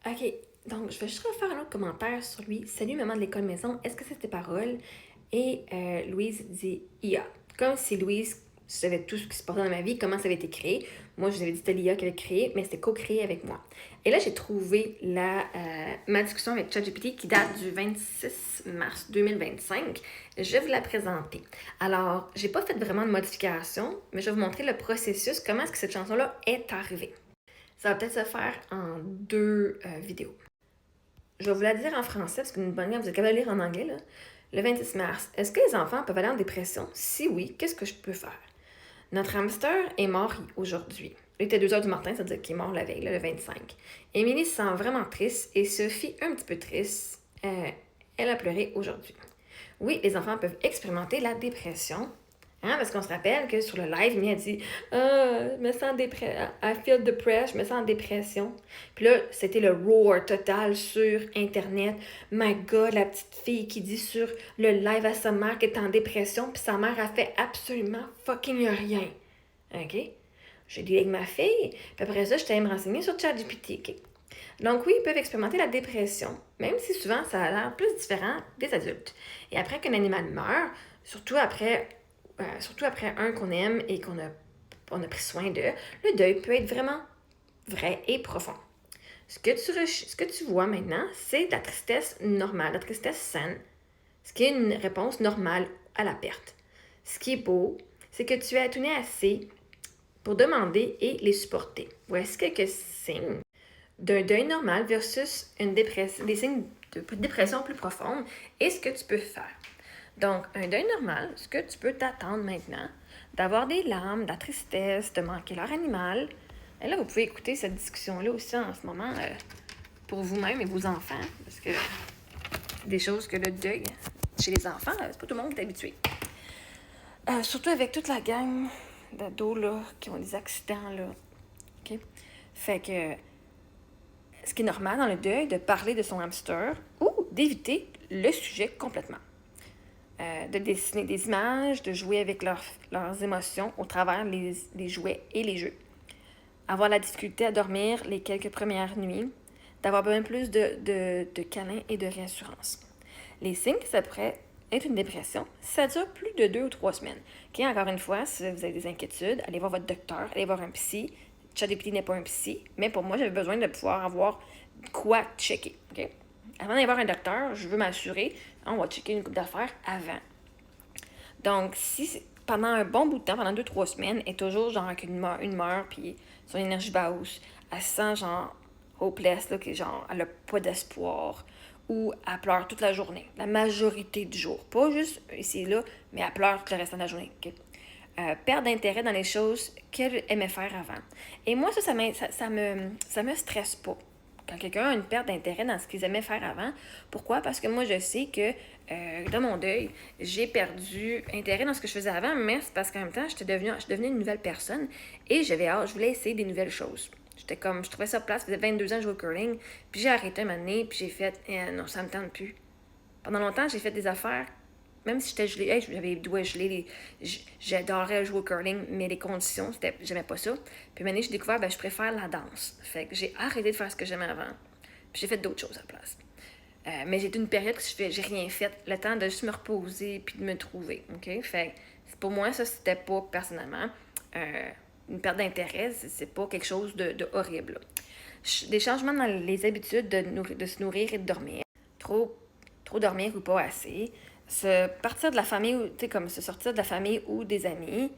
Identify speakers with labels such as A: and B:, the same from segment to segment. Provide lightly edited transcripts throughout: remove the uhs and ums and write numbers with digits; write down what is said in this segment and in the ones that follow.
A: OK, donc je vais juste refaire un autre commentaire sur lui. Salut maman de l'école maison, est-ce que c'est tes paroles? Et Louise dit IA. Comme si Louise savait tout ce qui se passait dans ma vie, comment ça avait été créé. Moi, je vous avais dit que c'était l'IA qui avait créé, mais c'était co-créé avec moi. Et là, j'ai trouvé ma discussion avec ChatGPT qui date du 26 mars 2025. Je vais vous la présenter. Alors, j'ai pas fait vraiment de modification, mais je vais vous montrer le processus, comment est-ce que cette chanson-là est arrivée. Ça va peut-être se faire en deux vidéos. Je vais vous la dire en français parce que vous êtes capable de lire en anglais. Là. Le 26 mars, est-ce que les enfants peuvent aller en dépression? Si oui, qu'est-ce que je peux faire? Notre hamster est mort aujourd'hui. Il était 2 heures du matin, ça veut dire qu'il est mort la veille, là, le 25. Émilie se sent vraiment triste et Sophie un petit peu triste. Elle a pleuré aujourd'hui. Oui, les enfants peuvent expérimenter la dépression. Hein, parce qu'on se rappelle que sur le live, Mia a dit je me sens I feel depressed, je me sens en dépression. Puis là, c'était le roar total sur Internet. My God, la petite fille qui dit sur le live à sa mère qu'elle est en dépression, puis sa mère a fait absolument fucking rien. OK? J'ai dit avec ma fille, puis après ça, j'étais allée me renseigner sur ChatGPT. OK? Donc oui, ils peuvent expérimenter la dépression, même si souvent ça a l'air plus différent des adultes. Et après qu'un animal meurt, surtout après un qu'on aime et on a pris soin d'eux, le deuil peut être vraiment vrai et profond. Ce que tu vois maintenant, c'est de la tristesse normale, la tristesse saine, ce qui est une réponse normale à la perte. Ce qui est beau, c'est que tu es attendu assez pour demander et les supporter. Voici quelques signes d'un deuil normal versus des signes de dépression plus profonde et ce que tu peux faire. Donc, un deuil normal, ce que tu peux t'attendre maintenant, d'avoir des larmes, de la tristesse, de manquer leur animal. Et là, vous pouvez écouter cette discussion-là aussi en ce moment pour vous-même et vos enfants, parce que des choses que le deuil chez les enfants, c'est pas tout le monde qui est habitué. Surtout avec toute la gang d'ados là, qui ont des accidents. Là. Okay? Fait que ce qui est normal dans le deuil, de parler de son hamster ou d'éviter le sujet complètement. De dessiner des images, de jouer avec leurs émotions au travers les jouets et les jeux. Avoir la difficulté à dormir les quelques premières nuits, d'avoir besoin plus de câlins et de réassurance. Les signes que ça pourrait être une dépression, ça dure plus de 2 ou 3 semaines. Okay? Encore une fois, si vous avez des inquiétudes, allez voir votre docteur, allez voir un psy. ChatGPT n'est pas un psy, mais pour moi, j'avais besoin de pouvoir avoir quoi checker. Okay? Avant d'aller voir un docteur, je veux m'assurer, on va checker une coupe d'affaires avant. Donc, si pendant un bon bout de temps, pendant 2 ou 3 semaines, elle est toujours genre qu'une meurt, puis son énergie basse, elle se sent genre hopeless, là, que genre elle a pas d'espoir, ou elle pleure toute la journée, la majorité du jour. Pas juste ici et là, mais elle pleure tout le restant de la journée. Okay? Perdre d'intérêt dans les choses qu'elle aimait faire avant. Et moi, ça me stresse pas. Quand quelqu'un a une perte d'intérêt dans ce qu'ils aimaient faire avant. Pourquoi? Parce que moi, je sais que dans mon deuil, j'ai perdu intérêt dans ce que je faisais avant, mais c'est parce qu'en même temps, je devenais une nouvelle personne et je voulais essayer des nouvelles choses. Je trouvais ça place, ça faisait 22 ans que je jouais au curling, puis j'ai arrêté un moment donné, puis j'ai fait, non, ça me tente plus. Pendant longtemps, j'ai fait des affaires, même si j'étais gelée, j'avais les doigts gelés, j'adorais jouer au curling, mais les conditions, j'aimais pas ça. Puis maintenant, j'ai découvert, je préfère la danse. Fait que j'ai arrêté de faire ce que j'aimais avant, puis j'ai fait d'autres choses à la place. Mais j'ai une période que j'ai rien fait, le temps de juste me reposer puis de me trouver, ok? Fait pour moi, ça, c'était pas, personnellement, une perte d'intérêt, c'est pas quelque chose de horrible. Des changements dans les habitudes de se nourrir et de dormir. Trop dormir ou pas assez. Partir de la famille, comme se sortir de la famille ou des amis.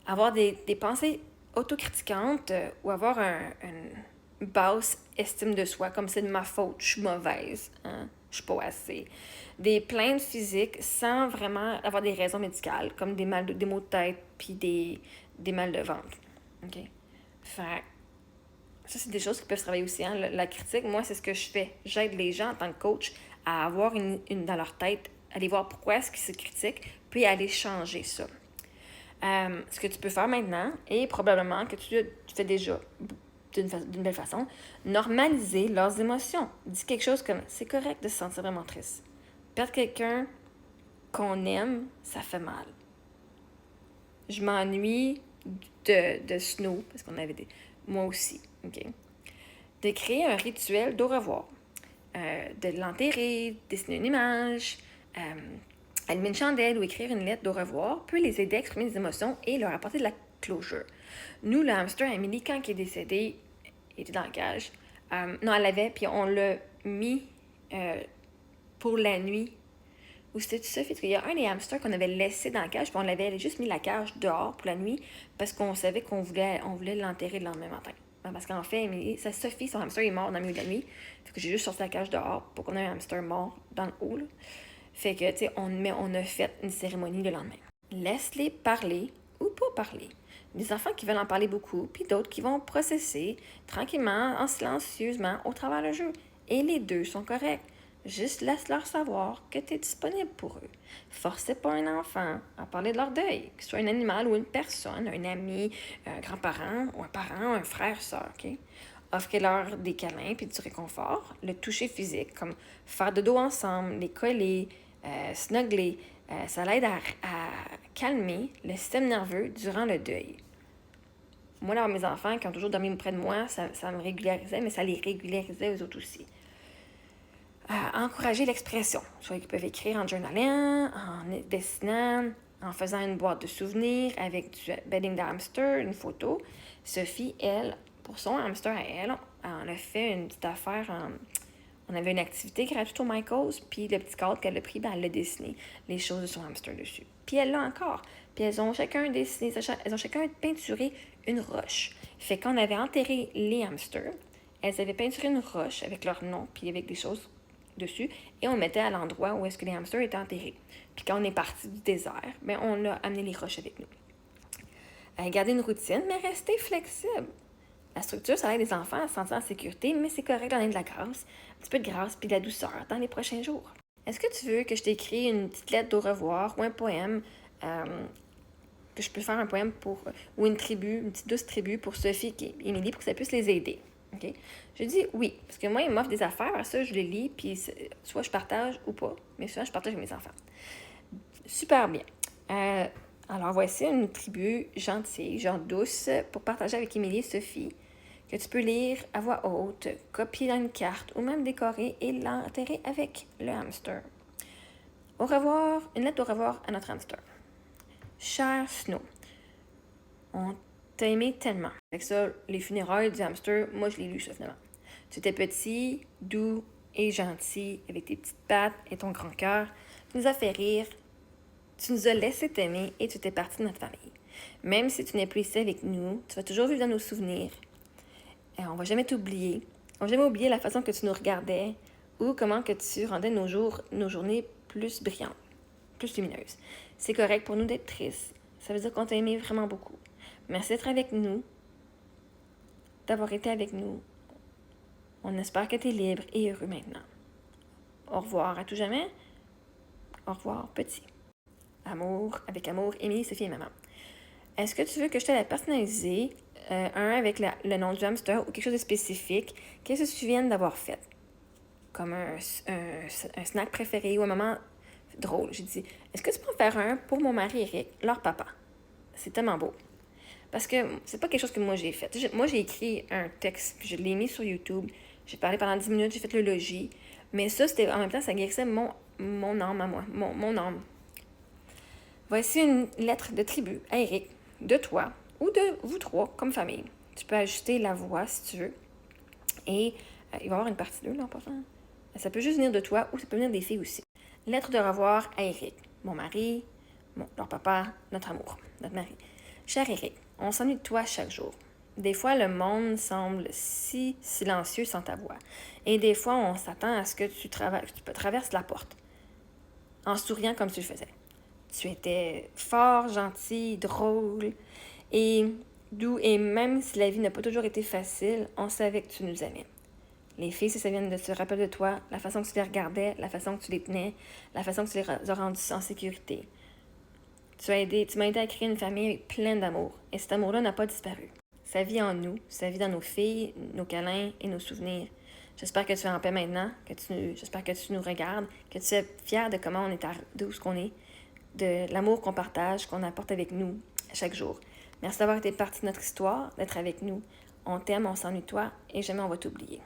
A: Avoir des pensées autocritiquantes ou avoir une basse estime de soi, comme c'est de ma faute, je suis mauvaise, hein? Je suis pas assez. Des plaintes physiques sans vraiment avoir des raisons médicales, comme des maux de tête puis des mal de ventre. OK? Fait ça, c'est des choses qui peuvent se travailler aussi. Hein? La critique, moi, c'est ce que je fais. J'aide les gens en tant que coach à avoir une dans leur tête, aller voir pourquoi est-ce qu'ils se critiquent, puis aller changer ça. Ce que tu peux faire maintenant, et probablement que tu fais déjà d'une belle façon, normaliser leurs émotions. Dis quelque chose comme « c'est correct de se sentir vraiment triste. Perdre quelqu'un qu'on aime, ça fait mal. Je m'ennuie de Snow, parce qu'on avait des... Moi aussi, OK? de créer un rituel d'au revoir, de l'enterrer, dessiner une image, allumer une chandelle ou écrire une lettre d'au revoir peut les aider à exprimer des émotions et leur apporter de la closure. Nous, le hamster, Emily, quand il est décédé, il était dans la cage. Non, elle l'avait, puis on l'a mis pour la nuit. Ou c'était ça, fait qu'il y a un des hamsters qu'on avait laissé dans la cage, puis on l'avait juste mis la cage dehors pour la nuit parce qu'on savait qu'on voulait l'enterrer le lendemain matin. Parce qu'en fait, Emily, sa Sophie, son hamster est mort dans le milieu de la nuit. Fait que j'ai juste sorti la cage dehors pour qu'on ait un hamster mort dans le haut. Là. Fait que, tu sais, on a fait une cérémonie le lendemain. Laisse-les parler ou pas parler. Des enfants qui veulent en parler beaucoup, puis d'autres qui vont processer tranquillement, en silencieusement, au travers le jeu. Et les deux sont corrects. Juste laisse-leur savoir que tu es disponible pour eux. Forcez pas un enfant à parler de leur deuil, que ce soit un animal ou une personne, un ami, un grand-parent ou un parent, un frère, soeur, OK? Offrez-leur des câlins puis du réconfort, le toucher physique, comme faire de dos ensemble, les coller, snuggler. Ça l'aide à calmer le système nerveux durant le deuil. Moi, là, mes enfants, qui ont toujours dormi près de moi, ça me régularisait, mais ça les régularisait eux autres aussi. Encourager l'expression. Soit qu'ils peuvent écrire en journalant, en dessinant, en faisant une boîte de souvenirs avec du bedding de hamster, une photo. Sophie, elle, pour son hamster à elle, on a fait une petite affaire. On avait une activité gratuite au Michaels, puis le petit cadre qu'elle a pris, elle l'a dessiné, les choses de son hamster dessus. Puis elle l'a encore. Puis elles ont chacun dessiné, elles ont chacun peinturé une roche. Fait qu'on avait enterré les hamsters, elles avaient peinturé une roche avec leur nom, puis avec des choses dessus, et on le mettait à l'endroit où est-ce que les hamsters étaient enterrés. Puis quand on est parti du désert, bien, on a amené les roches avec nous. Garder une routine, mais rester flexible. La structure, ça aide les enfants à se sentir en sécurité, mais c'est correct d'en donner de la grâce, un petit peu de grâce puis de la douceur dans les prochains jours. Est-ce que tu veux que je t'écris une petite lettre d'au revoir ou un poème, que je peux faire un poème pour, ou une petite douce tribu pour Sophie et Émilie pour que ça puisse les aider? Okay? Je dis oui, parce que moi, ils m'offrent des affaires, ça, je les lis, puis soit je partage ou pas, mais souvent, je partage avec mes enfants. Super bien. Alors, voici une tribu gentille, genre douce, pour partager avec Émilie et Sophie, que tu peux lire à voix haute, copier dans une carte ou même décorer et l'enterrer avec le hamster. Au revoir, une lettre au revoir à notre hamster. Cher Snow, on t'a aimé tellement. Avec ça, les funérailles du hamster, moi je l'ai lu ça finalement. Tu étais petit, doux et gentil, avec tes petites pattes et ton grand cœur. Tu nous as fait rire, tu nous as laissé t'aimer et tu t'es parti de notre famille. Même si tu n'es plus ici avec nous, tu vas toujours vivre dans nos souvenirs. On va jamais t'oublier. On va jamais oublier la façon que tu nous regardais ou comment que tu rendais nos journées plus brillantes, plus lumineuses. C'est correct pour nous d'être tristes. Ça veut dire qu'on t'a aimé vraiment beaucoup. Merci d'être avec nous, d'avoir été avec nous. On espère que tu es libre et heureux maintenant. Au revoir à tout jamais. Au revoir, petit. Amour, avec amour, Émilie, Sophie et maman. Est-ce que tu veux que je t'aide à personnaliser un avec le nom du hamster ou quelque chose de spécifique? Qu'est-ce que tu viens d'avoir fait? Comme un snack préféré ou un moment drôle. J'ai dit, est-ce que tu peux en faire un pour mon mari Eric, leur papa? C'est tellement beau. Parce que c'est pas quelque chose que moi j'ai fait. Moi j'ai écrit un texte, puis je l'ai mis sur YouTube. J'ai parlé pendant 10 minutes, j'ai fait le logis. Mais ça, c'était en même temps, ça guérissait mon âme à moi, mon âme. Voici une lettre de tribu à Eric, de toi ou de vous trois comme famille. Tu peux ajuster la voix si tu veux. Et il va y avoir une partie 2 là en passant. Ça peut juste venir de toi ou ça peut venir des filles aussi. Lettre de revoir à Eric, mon mari, leur papa, notre amour, notre mari. Cher Eric, on s'ennuie de toi chaque jour. Des fois, le monde semble si silencieux sans ta voix. Et des fois, on s'attend à ce que tu traverses la porte en souriant comme tu le faisais. Tu étais fort, gentil, drôle et doux. Et même si la vie n'a pas toujours été facile, on savait que tu nous aimais. Les filles, si ça vient de se rappeler de toi, la façon que tu les regardais, la façon que tu les tenais, la façon que tu les as rendus en sécurité. Tu m'as aidé à créer une famille avec plein d'amour. Et cet amour-là n'a pas disparu. Ça vit en nous, ça vit dans nos filles, nos câlins et nos souvenirs. J'espère que tu es en paix maintenant, j'espère que tu nous regardes, que tu es fier de comment on est, d'où ce qu'on est, de l'amour qu'on partage, qu'on apporte avec nous chaque jour. Merci d'avoir été partie de notre histoire, d'être avec nous. On t'aime, on s'ennuie de toi et jamais on va t'oublier.